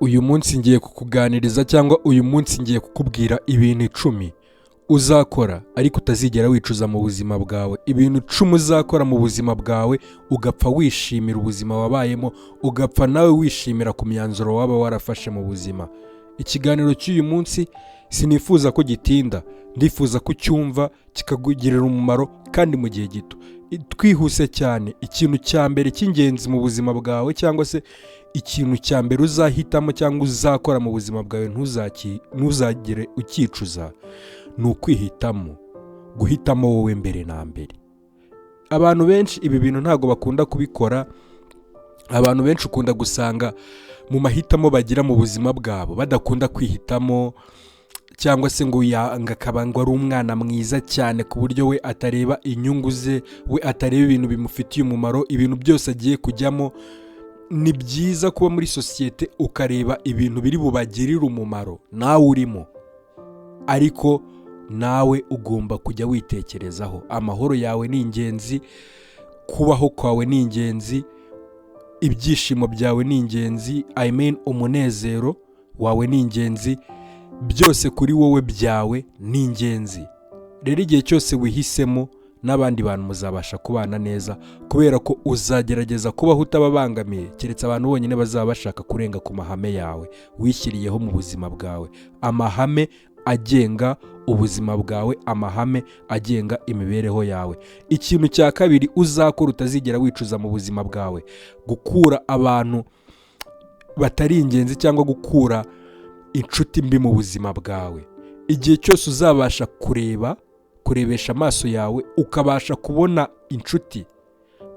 Uyu munsi ngiye kukuganiriza cyangwa uyu munsi ngiye kukubwira ibintu 10 uzakora ariko utazigera wicuza mu buzima bwawe. Ibintu 10 uzakora mu buzima bwawe ugapfa wishimira ubuzima wabayemo, ugapfa nawe wishimira ku myanzuro waba warafashe mu buzima. Ikiganiro cy'uyu munsi sinifuza ko gitinda, ndifuza ko cyumva kikakugirira umumaro kandi mu gihe gito. Twihuse cyane, ikintu cya mbere cy'ingenzi mu buzima bwawe cyangwa se ikintu cya mbere uzahitamo cyangwa uzakora mu buzima bwawe ntuzagire ukicuza, ni ukwihitamo, guhitamo wowe mbere na mbere. Abantu benshi ibi bintu ntabwo bakunda kubikora. Abantu benshi ukunda gusanga mu mahitamo bagira mu buzima bwabo badakunda kwihitamo, cyangwa se ngo akaba ngo ari umwana mwiza cyane ku buryo we atareba inyungu ze, we atareba ibintu bimufitiye umumaro, ibintu byose agiye kujyamo. Ni byiza kuba muri sosiyete ukareba ibintu biri bubagirire umumaro nawe urimo, ariko nawe ugomba kujya witekerezaho. Amahoro yawe ni ingenzi, kubaho kwawe ni ingenzi, ibyishimo byawe ni ingenzi, umunezero wawe ni ingenzi, byose kuri wowe byawe ni ingenzi. Rero igihe cyose wihisemo, n'abandi bantu muzabasha kubana neza, kubera ko uzagerageza kubaho utababangamiye, keretse abantu bonyine bazaba bashaka kurenga ku mahame yawe wishyiriyeho mu buzima bwawe, amahame agenga ubuzima bwawe, amahame agenga imibereho yawe. Ikintu cya kabiri uzakora utazigera wicuza mu buzima bwawe, gukura abantu batari ingenzi cyangwa gukura inshuti mbi mu buzima bwawe. Igihe cyose uzabasha kurebesha amaso yawe ukabasha kubona inshuti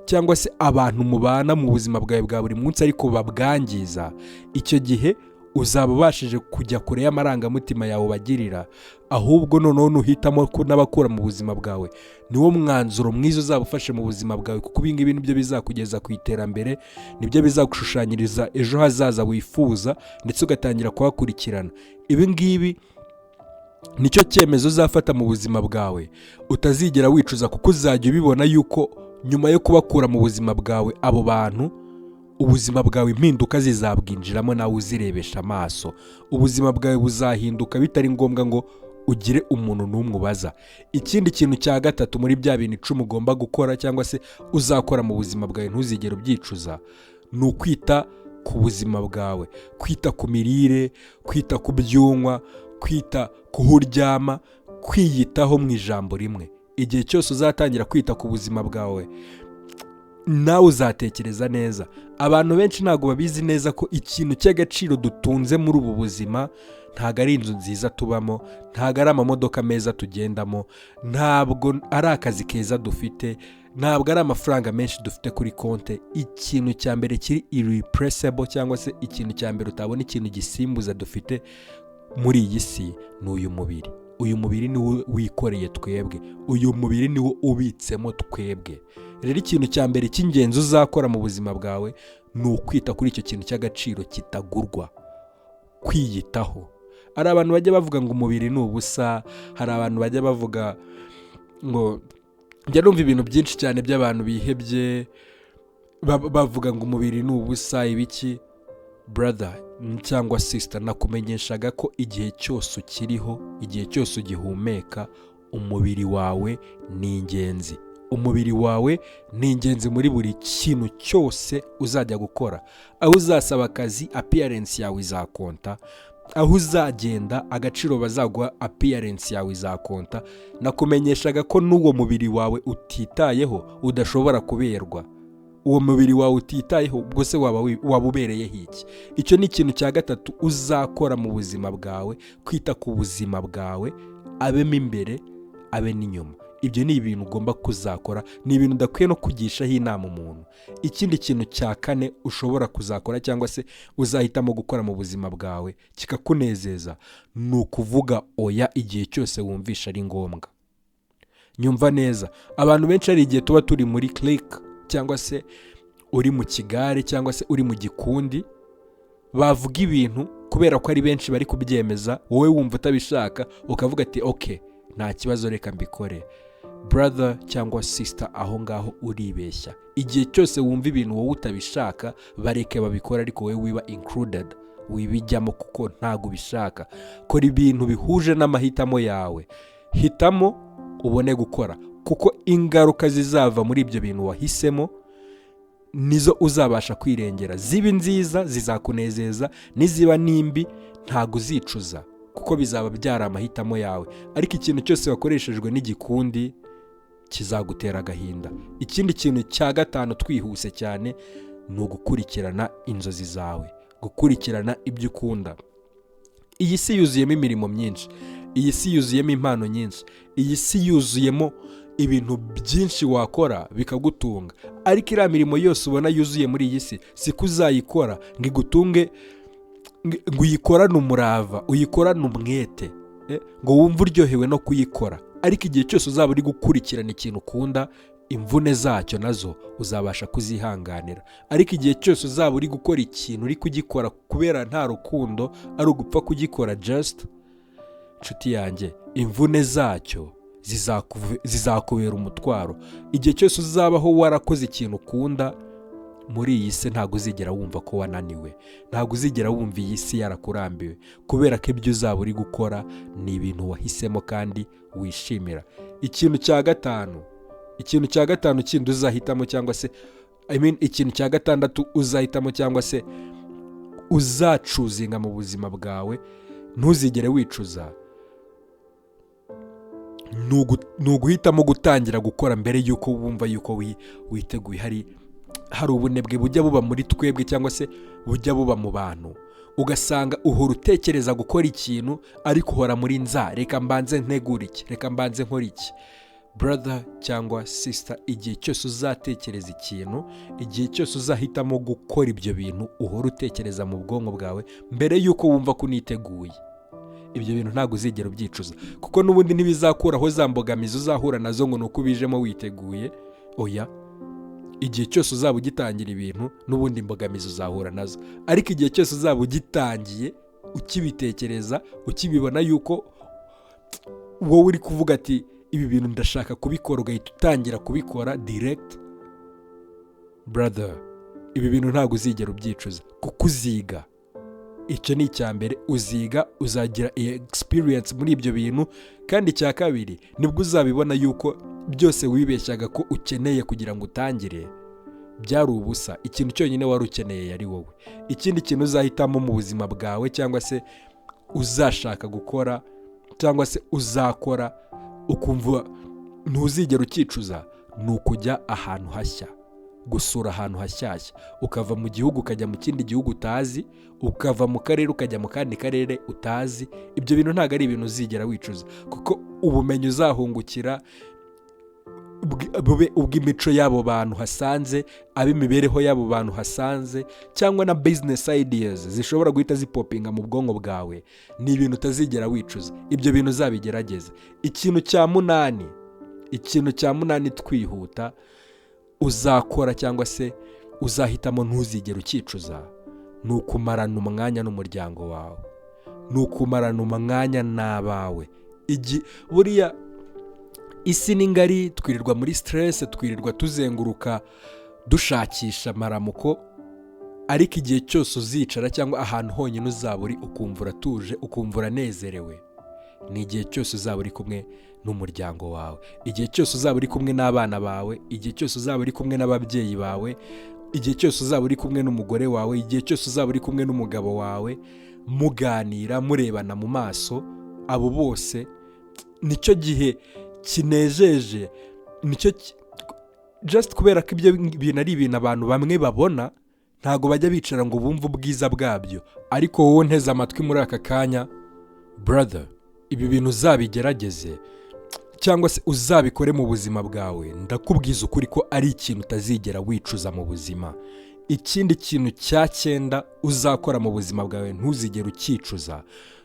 cyangwa se abantu mubana mu buzima bwawe bwa buri munsi ariko babwangiza, icyo gihe uzaba ubashije kujya kure y'amarangamutima yawe bagirira, ahubwo noneho nuhitamo n'abakura mu buzima bwawe, niwo mwanzuro mwiza uzaba ufashe mu buzima bwawe, kuko ibi ngibi nibyo bizakugeza ku iterambere, nibyo bizagushushanyiriza ejo hazaza wifuza, ndetse ugatangira kuhakurikirana. Ibi ngibi nicyo cyemezo uzafata mu buzima bwawe utazigera wicuza, kuko uzajya ubibona yuko nyuma yo kubakura mu buzima bwawe abo bantu, ubuzima bwawe impinduka zizabwinjiramo nawe uzirebesha amaso. Ubuzima bwawe buzahinduka bitari ngombwa ngo ugire umuntu n'umwe ubaza. Ikindi kintu cya gatatu muri bya bintu 10 ugomba gukora cyangwa se uzakora mu buzima bwawe ntuzigere ubyicuza, ni ukwita ku buzima bwawe, kwita ku mirire, kwita ku byunywa, kwita ku ho uryama, kwiyitaho mu ijambo rimwe. Igihe cyose uzatangira kwita ku buzima bwawe, nawe uzatekereza neza. Abantu benshi ntabwo babizi neza ko ikintu cy'agaciro dutunze muri ubu buzima ntabwo ari inzu nziza tubamo, ntabwo ari amamodoka meza tugendamo, ntabwo ari akazi keza dufite, ntabwo ari amafaranga menshi dufite kuri konti. Ikintu cya mbere kiri irreplaceable cyangwa se ikintu cya mbere utabona ikintu gisimbuza dufite muri iyi si ni uyu mubiri. Uyu mubiri niwo wikoreye twebwe, uyu mubiri niwo ubitsemo twebwe. Rero ikintu cya mbere cy'ingenzi uzakora mu buzima bwawe ni ukwita kuri icyo kintu cy'agaciro kitagurwa, kwiyitaho. Hari abantu bajya bavuga ngo umubiri ni ubusa, hari abantu bajya bavuga ngo, njya numva ibintu byinshi cyane by'abantu bihebye bavuga ngo umubiri ni ubusa ibiki. Brother cyangwa sister, nakumenyeshaga ko igihe cyose ukiriho, igihe cyose ugihumeka, umubiri wawe ni ingenzi. Umubiri wawe ni ingenzi muri buri kintu cyose uzajya gukora. Aho uzasaba akazi, appearance yawe izakonta. Aho uzagenda, agaciro bazaguha, appearance yawe izakonta. Nakumenyeshaga ko n'uwo mubiri wawe utitayeho udashobora kuberwa. Uwo mubiri wawe utitayeho, ubwo se waba ubereyeho iki? Icyo ni ikintu cya gatatu uzakora mu buzima bwawe, kwita ku buzima bwawe, abemo imbere abe n'inyuma. Ibyo ni ibintu ugomba kuzakora, ni ibintu udakwiye no kugishaho inama umuntu. Ikindi kintu cya kane ushobora kuzakora cyangwa se uzahitamo gukora mu buzima bwawe kikakunezeza, ni ukuvuga oya igihe cyose wumvisha ari ngombwa. Nyumva neza, abantu benshi hari igihe tuba turi muri clique cyangwa se uri mu kigare cyangwa se uri mu gikundi, bavuga ibintu kubera ko ari benshi bari kubyemeza, wowe wumva utabishaka ukavuga ati okay, nta kibazo reka mbikore. Brother cyangwa sister, aho ngaho uribeshya. Igihe cyose wumva ibintu wowe utabishaka, bareke babikora ariko wowe wiba included, wibijyamo kuko ntabwo ubishaka. Kora ibintu bihuje n'amahitamo yawe, hitamo ubone gukora, kuko ingaruka zizava muri ibyo bintu wahisemo nizo uzabasha kwirengera. Ziba nziza zizakunezeza, niziba nimbi ntabwo uzicuza kuko bizaba byari amahitamo yawe. Ariko ikintu cyose wakoreshejwe n'igikundi kizagutera agahinda. Ikindi kintu cya gatanu twihuse cyane ni ugukurikirana inzozi zawe, gukurikirana ibyo ukunda. Iyi si yuzuyemo imirimo myinshi, iyi si yuzuyemo impano nyinshi, iyi si yuzuyemo ibintu byinshi wakora bikagutunga. Ariko iriya mirimo yose ubona yuzuye muri iyi si siko uzayikora ngo igutunge, ngo uyikorane umurava, uyikorane umwete, ngo wumve uryohewe no kuyikora. Ariko igihe cyose uzaba uri gukurikirana ikintu ukunda, imvune zacyo nazo uzabasha kuzihanganira. Ariko igihe cyose uzaba uri gukora ikintu uri kugikora kubera nta rukundo, ari ugupfa kugikora just, nshuti yanjye, imvune zacyo zizakubera umutwaro. Igihe cyose uzabaho warakoze ikintu ukunda muri iyi si, ntabwo uzigera wumva ko wananiwe, ntabwo uzigera wumva iyi si yarakurambiwe, kubera ko ibyo uzaba uri gukora ni ibintu wahisemo kandi wishimira. Ikintu cya gatanu kindi uzahitamo, cyangwa se ikintu cya gatandatu uzahitamo cyangwa se uzacuzinga mu buzima bwawe ntuzigere wicuza, ni uguhitamo gutangira gukora mbere y'uko wumva y'uko witeguye. Hari ubunebwe bujya buba muri twebwe cyangwa se bujya buba mu bantu, ugasanga uhora utekereza gukora ikintu ariko uhora muri reka mbanze ntegura iki, reka mbanze nkora iki. Brother cyangwa sister, igihe cyose uzatekereza ikintu, igihe cyose uzahitamo gukora ibyo bintu, uhora utekereza mu bwonko bwawe mbere y'uko wumva ko uniteguye. Ibyo bintu ntabwo uzigera ubyicuza, kuko n'ubundi ntibizakuraho za mbogamizi uzahura nazo ngo ni uko ubijemo witeguye. Oya, igihe cyose uzaba ugitangira ibintu n'ubundi imbogamizi uzahura nazo. Ariko igihe cyose uzaba ugitangiye, ukibitekereza, ukibibona yuko wowe uri kuvuga ati ibi bintu ndashaka kubikora, ugahita utangira kubikora direct, brother, ibi bintu ntabwo uzigera ubyicuza kuko uziga. Icyo ni icya mbere, uziga, uzagira experience muri ibyo bintu. Kandi icya kabiri, nibwo uzabibona yuko byose wibeshyaga ko ukeneye kugira ngo utangire byari ubusa. Ikintu cyonyine wari ukeneye yari wowe. Ikindi kintu uzahitamo mu buzima bwawe cyangwa se uzashaka gukora cyangwa se uzakora ukumva ntuzigera ukicuza, ni ukujya ahantu hashya, gusura ahantu hashyashya, ukava mu gihugu ukajya mu kindi gihugu utazi, ukava mu karere ukajya mu kandi karere utazi. Ibyo bintu ntabwo ari ibintu uzigera wicuza, kuko ubumenyi uzahungukira bube ubw'imico y'abo bantu hasanze, ab'imibereho y'abo bantu hasanze, cyangwa na business ideas zishobora guhita zipopinga mu bwonko bwawe, ni ibintu utazigera wicuza. Ibyo bintu uzabigerageze. Ikintu cya munani twihuta uzakora cyangwa se uzahitamo ntuzigere ukicuza, ni ukumarana umwanya n'umuryango wawe, ni ukumarana umwanya n'abawe. Buriya isi ni ngari, twirirwa muri stress, twirirwa tuzenguruka dushakisha amaramuko, ariko igihe cyose uzicara cyangwa ahantu honyine uzaba uri ukumva uratuje, ukumva uranezerewe, ni igihe cyose uzaba uri kumwe n'umuryango wawe, igihe cyose uzaba uri kumwe n'abana bawe, igihe cyose uzaba uri kumwe n'ababyeyi bawe, igihe cyose uzaba uri kumwe n'umugore wawe, igihe cyose uzaba uri kumwe n'umugabo wawe, muganira, murebana mu maso. Abo bose nicyo gihe kinejeje, nicyo just kubera ko ibyo bintu ari ibintu abantu bamwe babona, ntago bajya bicara ngo bumve ubwiza bwabyo. Ariko wowe nteze amatwi muri aka kanya, brother, ibi bintu uzabigerageze cyangwa se uzabikore mu buzima bwawe, ndakubwiza ukuri ko ari ikintu utazigera wicuza mu buzima. Ikindi kintu cya 9 uzakora mu buzima bwawe ntuzigere ukicuza,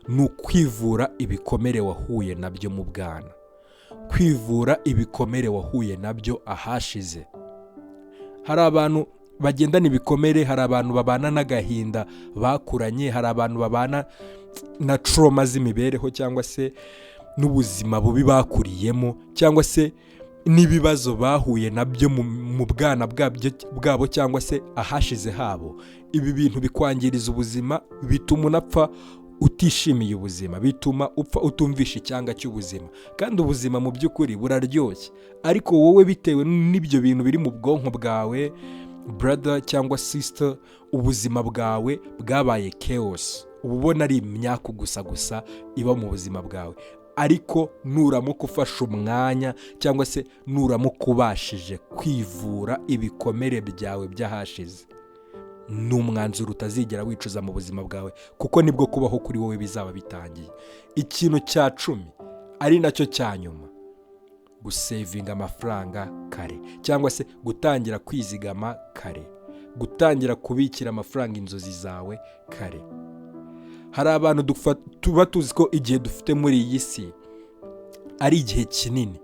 ni ukwivura ibikomere wahuye nabyo mu bwana, kwivura ibikomere wahuye nabyo ahashize. Hari abantu bagendana ibikomere, hari abantu babana n'agahinda bakuranye, hari abantu babana na trauma z'imibereho cyangwa se n'ubuzima bubi bakuriyemo, cyangwa se n'ibibazo bahuye nabyo mu bwana bwabo cyangwa se ahashize habo. ibi bintu bikwangiriza ubuzima, bituma unapfa utishimiye ubuzima, bituma upfa utumvisha icyanga cy'ubuzima. Kandi ubuzima mu by'ukuri buraryoshye, ariko wowe bitewe n'ibyo bintu biri mu bwonko bwawe brother cyangwa sister, ubuzima bwawe bwabaye chaos. uba ubona ari imyaku gusa iba mu buzima bwawe. Ariko nuramuka ufashe umwanya cyangwa se nuramuka ubashije kwivura ibikomere byawe byahashize, ni umwanzuro utazigera wicuza mu buzima bwawe, kuko nibwo kubaho kuri wowe bizaba bitangiye. Ikintu cya 10 ari nacyo cya nyuma, gusevinga amafaranga kare, cyangwa se gutangira kwizigama kare, gutangira kubikira amafaranga inzozi zawe kare. Hari abantu tuba tuzi ko igihe dufite muri iyi si ari igihe kinini,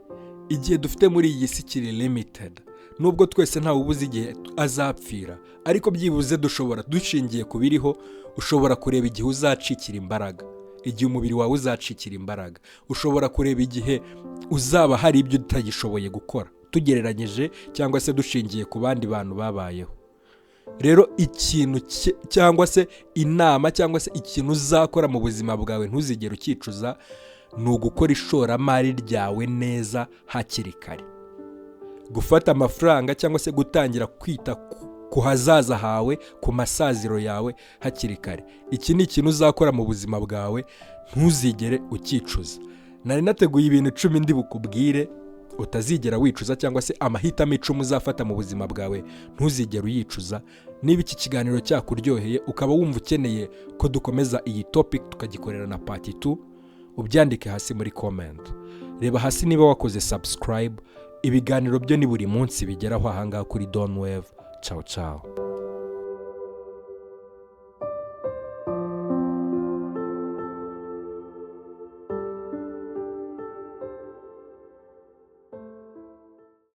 igihe dufite muri iyi si kiri limited, nubwo twese ntawe ubuze igihe azapfira, ariko byibuze dushingiye ku biriho, ushobora kureba igihe uzacikira imbaraga, igihe umubiri wawe uzacikira imbaraga, ushobora kureba igihe uzaba hari ibyo utagishoboye gukora, tugereranyije cyangwa se dushingiye ku bandi bantu babayeho. Rero ikintu cyangwa se inama cyangwa se ikintu uzakora mu buzima bwawe ntuzigere ukicuza, ni ugukora ishoramari ryawe neza hakiri kare, gufata amafaranga cyangwa se gutangira kwita ku hazaza hawe, ku masaziro yawe hakiri kare. Iki ni ikintu uzakora mu buzima bwawe ntuzigere ukicuza. Nari nateguye ibintu 10 ndi bukubwire utazigera wicuza, cyangwa se amahitamo 10 uzafata mu buzima bwawe ntuzigere uyicuza. Niba iki kiganiro cyakuryoheye ukaba wumva ukeneye ko dukomeza iyi topic tukagikorera na part 2, ubyandike hasi muri comment. Reba hasi niba wakoze subscribe. Ibiganiro byo ni buri munsi bigeraho ahangaha kuri Don Wave. Ciao ciao.